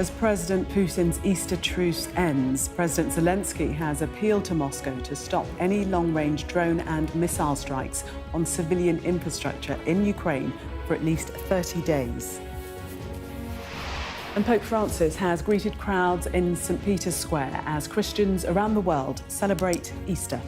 As President Putin's Easter truce ends, President Zelensky has appealed to Moscow to stop any long-range drone and missile strikes on civilian infrastructure in Ukraine for at least 30 days. And Pope Francis has greeted crowds in St. Peter's Square as Christians around the world celebrate Easter.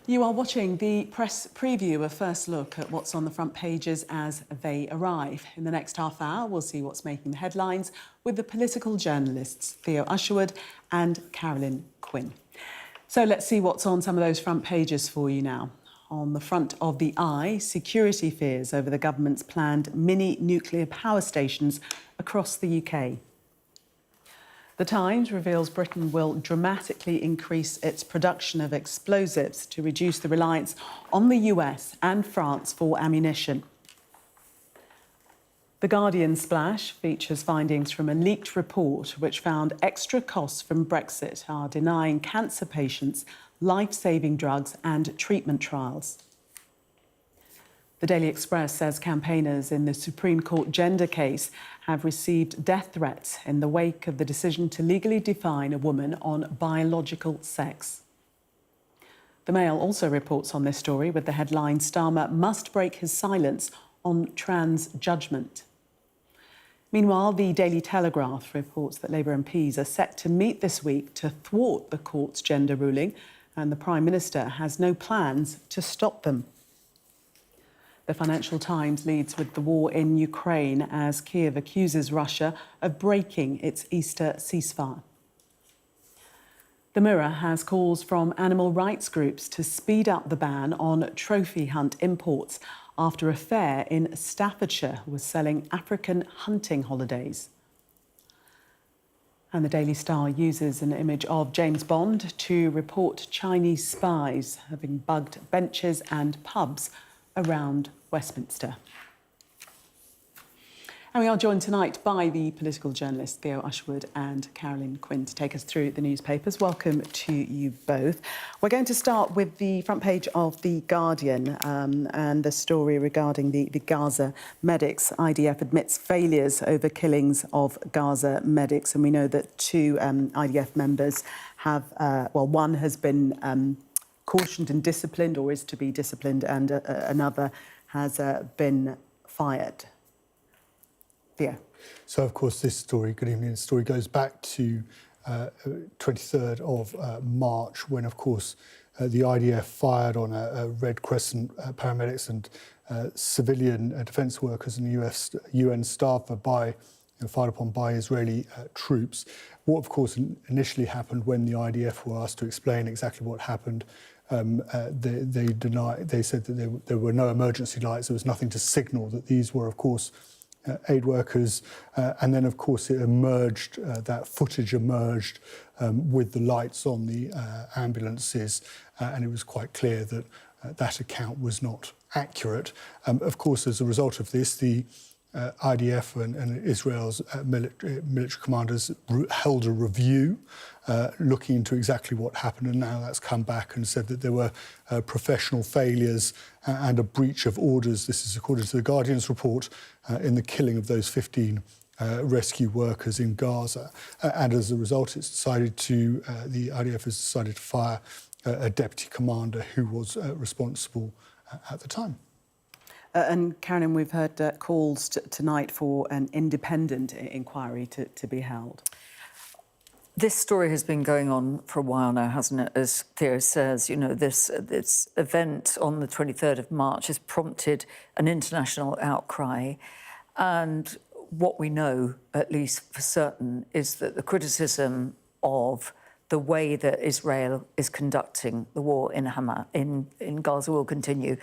You are watching the press preview, a first look at what's on the front pages as they arrive. In the next half hour, we'll see what's making the headlines with the political journalists Theo Usherwood and Carolyn Quinn. So let's see what's on some of those front pages for you now. On the front of the Eye, security fears over the government's planned mini nuclear power stations across the UK. The Times reveals Britain will dramatically increase its production of explosives to reduce the reliance on the US and France for ammunition. The Guardian splash features findings from a leaked report which found extra costs from Brexit are denying cancer patients life-saving drugs and treatment trials. The Daily Express says campaigners in the Supreme Court gender case have received death threats in the wake of the decision to legally define a woman on biological sex. The Mail also reports on this story with the headline, Starmer must break his silence on trans judgment. Meanwhile, the Daily Telegraph reports that Labour MPs are set to meet this week to thwart the court's gender ruling, and the Prime Minister has no plans to stop them. The Financial Times leads with the war in Ukraine as Kiev accuses Russia of breaking its Easter ceasefire. The Mirror has calls from animal rights groups to speed up the ban on trophy hunt imports after a fair in Staffordshire was selling African hunting holidays. And the Daily Star uses an image of James Bond to report Chinese spies having bugged benches and pubs around Westminster. And we are joined tonight by the political journalists Theo Usherwood and Carolyn Quinn to take us through the newspapers. Welcome to you both. We're going to start with the front page of The Guardian and the story regarding the Gaza medics. IDF admits failures over killings of Gaza medics, and we know that two IDF members have, one has been cautioned and disciplined, or is to be disciplined, and another has been fired. Yeah. So, of course, this story, good evening, this story goes back to 23rd of March, when, of course, the IDF fired on a Red Crescent paramedics and civilian defence workers and UN staff fired upon by Israeli troops. What, of course, initially happened when the IDF were asked to explain exactly what happened, they said that there were no emergency lights, there was nothing to signal that these were, of course, aid workers. And then, of course, it emerged, that footage emerged with the lights on the ambulances, and it was quite clear that that account was not accurate. Of course, as a result of this, the IDF and Israel's military commanders held a review looking into exactly what happened, and now that's come back and said that there were professional failures and a breach of orders. This is according to the Guardian's report in the killing of those 15 rescue workers in Gaza. And as a result, the IDF has decided to fire a deputy commander who was responsible at the time. And Karen, we've heard calls tonight for an independent inquiry to be held. This story has been going on for a while now, hasn't it? As Theo says, you know, this event on the 23rd of March has prompted an international outcry. And what we know, at least for certain, is that the criticism of the way that Israel is conducting the war in Gaza will continue,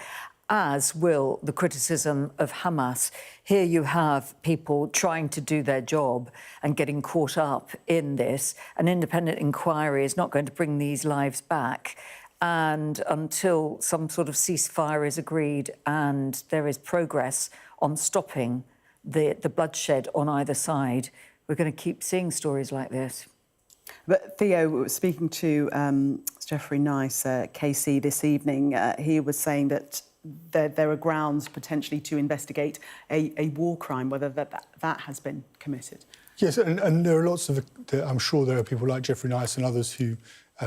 as will the criticism of Hamas. Here you have people trying to do their job and getting caught up in this. An independent inquiry is not going to bring these lives back. And until some sort of ceasefire is agreed and there is progress on stopping the bloodshed on either side, we're going to keep seeing stories like this. But Theo, speaking to Geoffrey Nice, KC, this evening, he was saying that there are grounds potentially to investigate a war crime, whether that has been committed. Yes, and there are lots of, I'm sure there are people like Geoffrey Nice and others who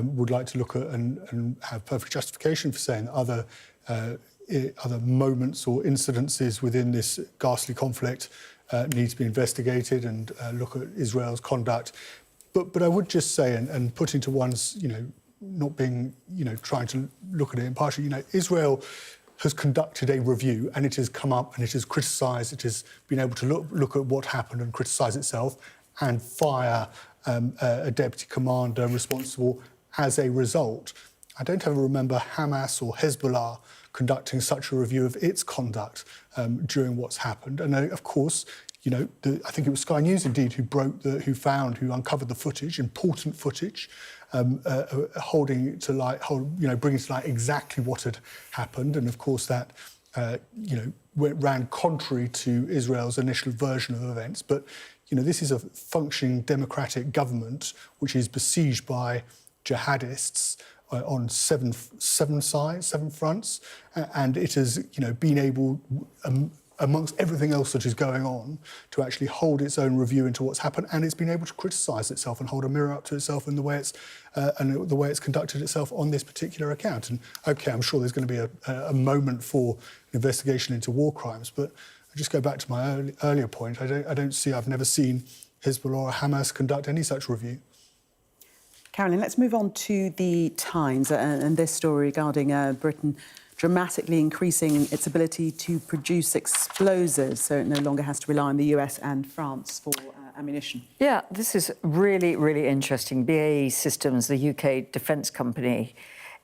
would like to look at and have perfect justification for saying that other moments or incidences within this ghastly conflict need to be investigated and look at Israel's conduct. But I would just say, and putting to one's, not being, trying to look at it impartially, Israel has conducted a review and it has come up and it has criticised, it has been able to look at what happened and criticise itself and fire a deputy commander responsible as a result. I don't ever remember Hamas or Hezbollah conducting such a review of its conduct during what's happened. And of course, I think it was Sky News indeed who uncovered the footage, important footage, bringing to light exactly what had happened. And of course that, ran contrary to Israel's initial version of events. But, this is a functioning democratic government which is besieged by jihadists on seven fronts, and it has, been able, amongst everything else that is going on, to actually hold its own review into what's happened, and it's been able to criticise itself and hold a mirror up to itself in the way it's conducted itself on this particular account. And OK, I'm sure there's going to be a moment for an investigation into war crimes, but I just go back to my earlier point. I've never seen Hezbollah or Hamas conduct any such review. Carolyn, let's move on to the Times and this story regarding Britain dramatically increasing its ability to produce explosives, so it no longer has to rely on the US and France for ammunition. Yeah, this is really, really interesting. BAE Systems, the UK defence company,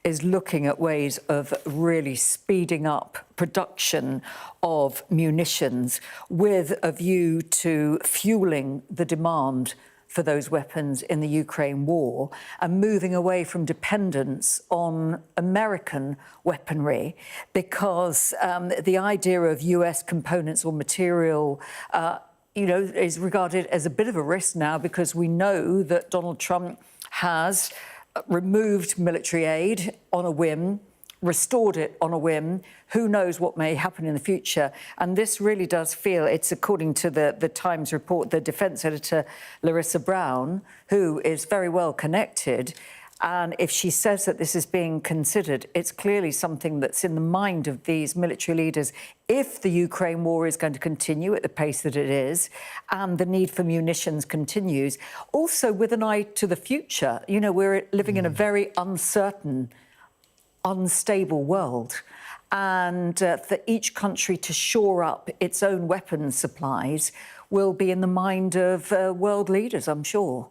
is looking at ways of really speeding up production of munitions with a view to fueling the demand for those weapons in the Ukraine war and moving away from dependence on American weaponry, because the idea of US components or material is regarded as a bit of a risk now, because we know that Donald Trump has removed military aid on a whim, restored it on a whim. Who knows what may happen in the future? And this really does feel, it's according to the Times report, the defence editor Larissa Brown, who is very well connected. And if she says that this is being considered, it's clearly something that's in the mind of these military leaders if the Ukraine war is going to continue at the pace that it is and the need for munitions continues. Also with an eye to the future. We're living in a very uncertain, unstable world, and for each country to shore up its own weapons supplies will be in the mind of world leaders, I'm sure.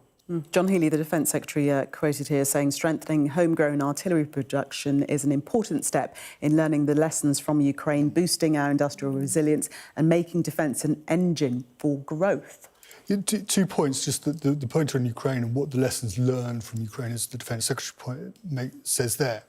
John Healey, the Defence Secretary, quoted here saying strengthening homegrown artillery production is an important step in learning the lessons from Ukraine, boosting our industrial resilience and making defence an engine for growth. 2 points, just the point on Ukraine and what the lessons learned from Ukraine, as the Defence Secretary says there,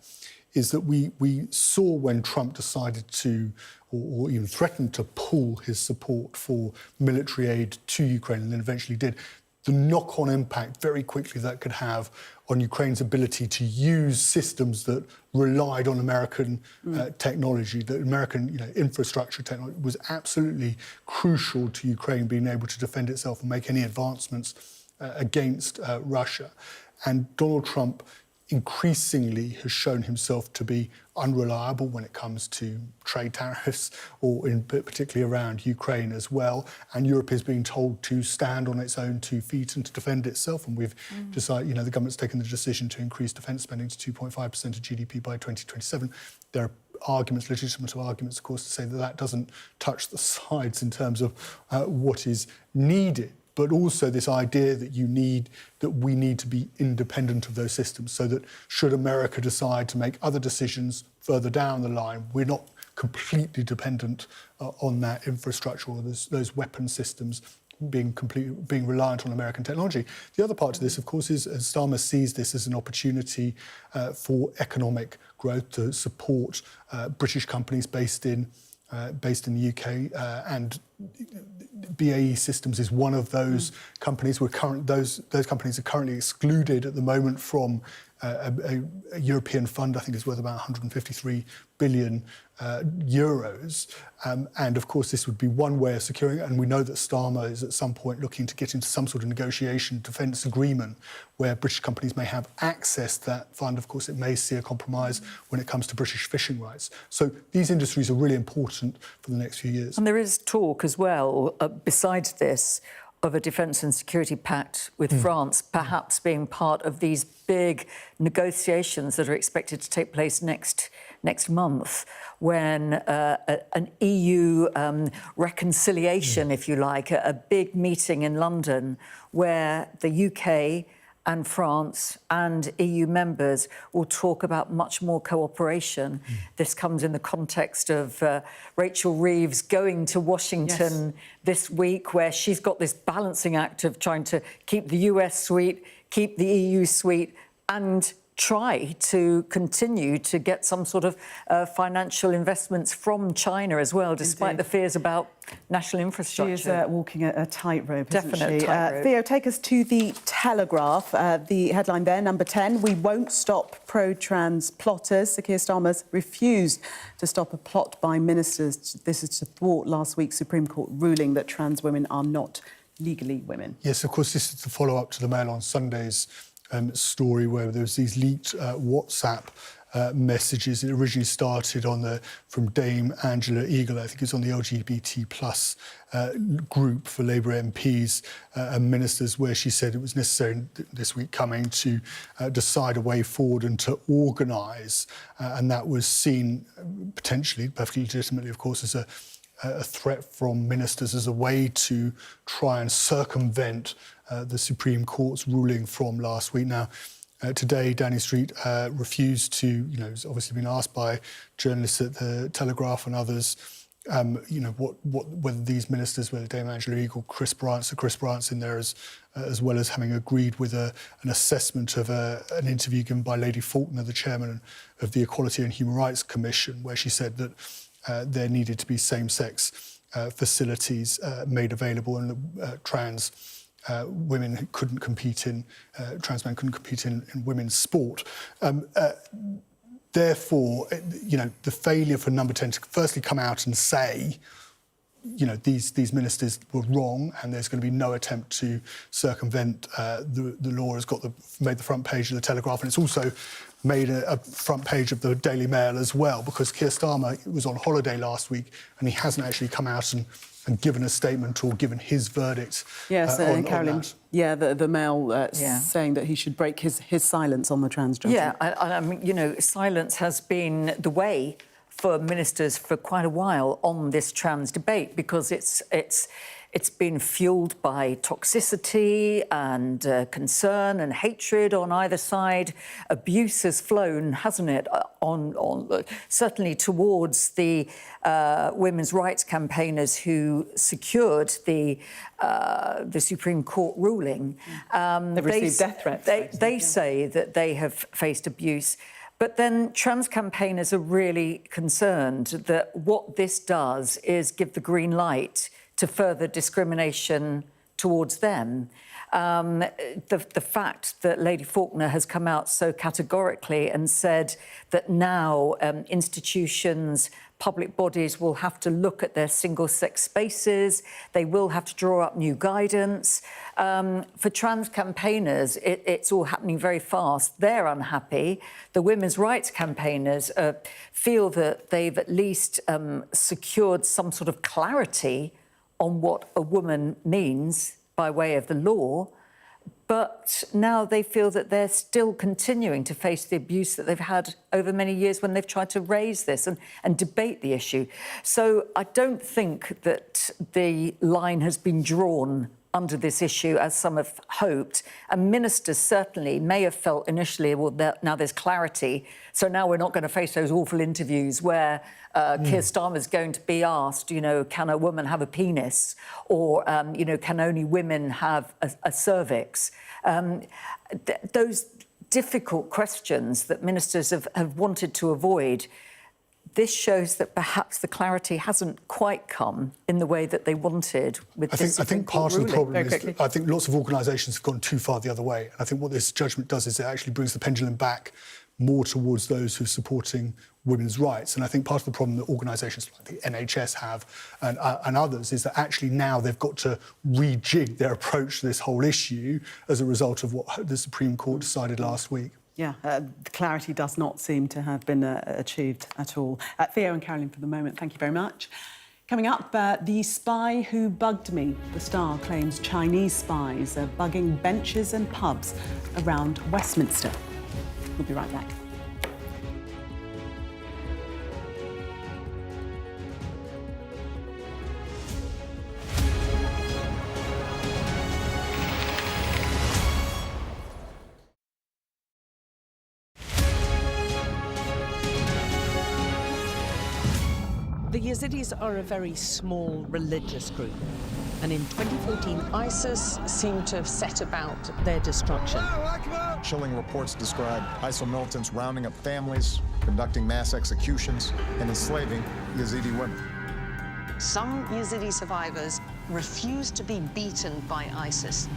is that we saw when Trump decided to, or even threatened to pull his support for military aid to Ukraine, and then eventually did, the knock-on impact very quickly that could have on Ukraine's ability to use systems that relied on American technology, that American infrastructure technology was absolutely crucial to Ukraine being able to defend itself and make any advancements against Russia. And Donald Trump increasingly has shown himself to be unreliable when it comes to trade tariffs, or particularly around Ukraine as well. And Europe is being told to stand on its own 2 feet and to defend itself. And we've decided, the government's taken the decision to increase defence spending to 2.5% of GDP by 2027. There are arguments, legitimate arguments, of course, to say that doesn't touch the sides in terms of what is needed. But also this idea that we need to be independent of those systems, so that should America decide to make other decisions further down the line, we're not completely dependent on that infrastructure or those weapon systems being reliant on American technology. The other part to this, of course, is Starmer sees this as an opportunity for economic growth, to support British companies based in based in the UK, and BAE Systems is one of those companies. Those companies are currently excluded at the moment from a European fund. I think it's worth about 153 billion euros. And of course, this would be one way of securing it. And we know that Starmer is at some point looking to get into some sort of negotiation defence agreement where British companies may have access to that fund. Of course, it may see a compromise when it comes to British fishing rights. So these industries are really important for the next few years. And there is talk as well, besides this, of a defence and security pact with France, perhaps being part of these big negotiations that are expected to take place next month, when an EU reconciliation, if you like, a big meeting in London where the UK and France and EU members will talk about much more cooperation. This comes in the context of Rachel Reeves going to Washington this week, where she's got this balancing act of trying to keep the US sweet, keep the EU sweet, and try to continue to get some sort of financial investments from China as well, despite the fears about national infrastructure. She is walking a tightrope, isn't she? Definite tightrope. Theo, take us to the Telegraph. The headline there, number 10, "We won't stop pro-trans plotters." Sir Keir Starmer's refused to stop a plot by ministers. This is to thwart last week's Supreme Court ruling that trans women are not legally women. Yes, of course, this is the follow-up to the Mail on Sunday's story where there was these leaked WhatsApp messages. It originally started from Dame Angela Eagle, I think it's on the LGBT plus group for Labour MPs and ministers, where she said it was necessary this week coming to decide a way forward and to organise. And that was seen potentially, perfectly legitimately, of course, as a threat from ministers as a way to try and circumvent the Supreme Court's ruling from last week. Now, today, Downing Street refused to, has obviously been asked by journalists at the Telegraph and others, whether these ministers, whether Dame Angela Eagle, Chris Bryant's in there as well as having agreed with an assessment of an interview given by Lady Faulkner, the chairman of the Equality and Human Rights Commission, where she said that there needed to be same-sex facilities made available, and trans women couldn't compete trans men couldn't compete in women's sport. Therefore, the failure for Number 10 to firstly come out and say, these ministers were wrong and there's going to be no attempt to circumvent the law has made the front page of the Telegraph, and it's also made a front page of the Daily Mail as well, because Keir Starmer was on holiday last week and he hasn't actually come out and given a statement or given his verdict. Yes, on Caroline. that. Yeah, the Mail saying that he should break his silence on the trans judgment. Yeah, I mean, silence has been the way for ministers for quite a while on this trans debate, because it's been fuelled by toxicity and concern and hatred on either side. Abuse has flown, hasn't it, on certainly towards the women's rights campaigners who secured the Supreme Court ruling. They've received death threats. They say that they have faced abuse. But then trans campaigners are really concerned that what this does is give the green light to further discrimination towards them. The fact that Lady Faulkner has come out so categorically and said that now institutions, public bodies will have to look at their single-sex spaces, they will have to draw up new guidance. For trans campaigners, it's all happening very fast. They're unhappy. The women's rights campaigners feel that they've at least secured some sort of clarity on what a woman means by way of the law, but now they feel that they're still continuing to face the abuse that they've had over many years when they've tried to raise this and debate the issue. So I don't think that the line has been drawn under this issue as some have hoped. And ministers certainly may have felt initially, well, now there's clarity, so now we're not going to face those awful interviews where Keir Starmer's going to be asked, can a woman have a penis? Or, can only women have a cervix? Those difficult questions that ministers have wanted to avoid, this shows that perhaps the clarity hasn't quite come in the way that they wanted with this I think part of the problem is that I think lots of organisations have gone too far the other way. And I think what this judgment does is it actually brings the pendulum back more towards those who are supporting women's rights. And I think part of the problem that organisations like the NHS have and others is that actually now they've got to rejig their approach to this whole issue as a result of what the Supreme Court decided last week. Yeah, the clarity does not seem to have been achieved at all. Theo and Caroline, for the moment, thank you very much. Coming up, the spy who bugged me. The Star claims Chinese spies are bugging benches and pubs around Westminster. We'll be right back. The Yazidis are a very small religious group, and in 2014, ISIS seemed to have set about their destruction. Chilling reports describe ISIL militants rounding up families, conducting mass executions, and enslaving Yazidi women. Some Yazidi survivors refused to be beaten by ISIS,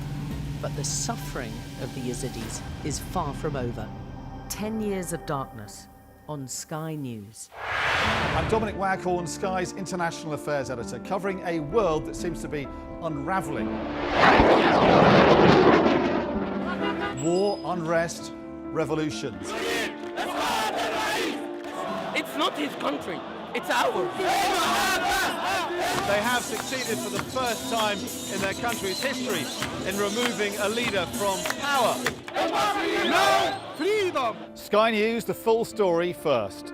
but the suffering of the Yazidis is far from over. 10 years of darkness on Sky News. I'm Dominic Waghorn, Sky's International Affairs Editor, covering a world that seems to be unravelling. War, unrest, revolutions. It's not his country, it's ours. They have succeeded for the first time in their country's history in removing a leader from power. No freedom! Sky News, the full story first.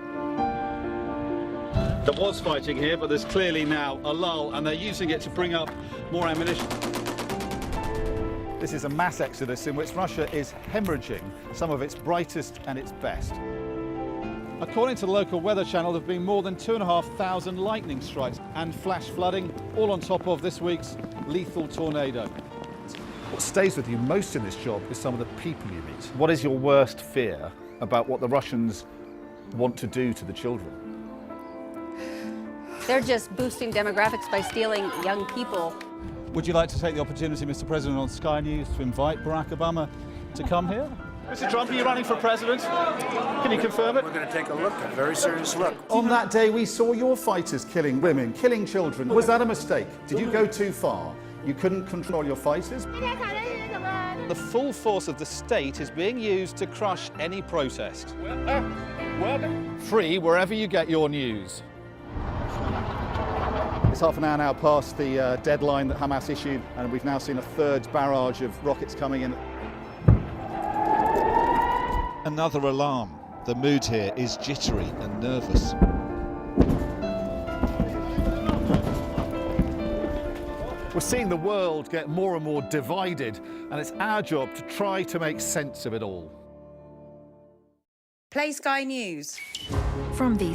There was fighting here, but there's clearly now a lull, and they're using it to bring up more ammunition. This is a mass exodus in which Russia is hemorrhaging some of its brightest and its best. According to the local weather channel, there have been more than 2,500 lightning strikes and flash flooding, all on top of this week's lethal tornado. What stays with you most in this job is some of the people you meet. What is your worst fear about what the Russians want to do to the children? They're just boosting demographics by stealing young people. Would you like to take the opportunity, Mr. President, on Sky News to invite Barack Obama to come here? Mr. Trump, are you running for president? Can you confirm it? We're going to take a look, a very serious look. On that day, we saw your fighters killing women, killing children. Was that a mistake? Did you go too far? You couldn't control your fighters? The full force of the state is being used to crush any protest. Free wherever you get your news. It's half an hour now past the deadline that Hamas issued, and we've now seen a third barrage of rockets coming in. Another alarm. The mood here is jittery and nervous. We're seeing the world get more and more divided, and it's our job to try to make sense of it all. Play Sky News. From the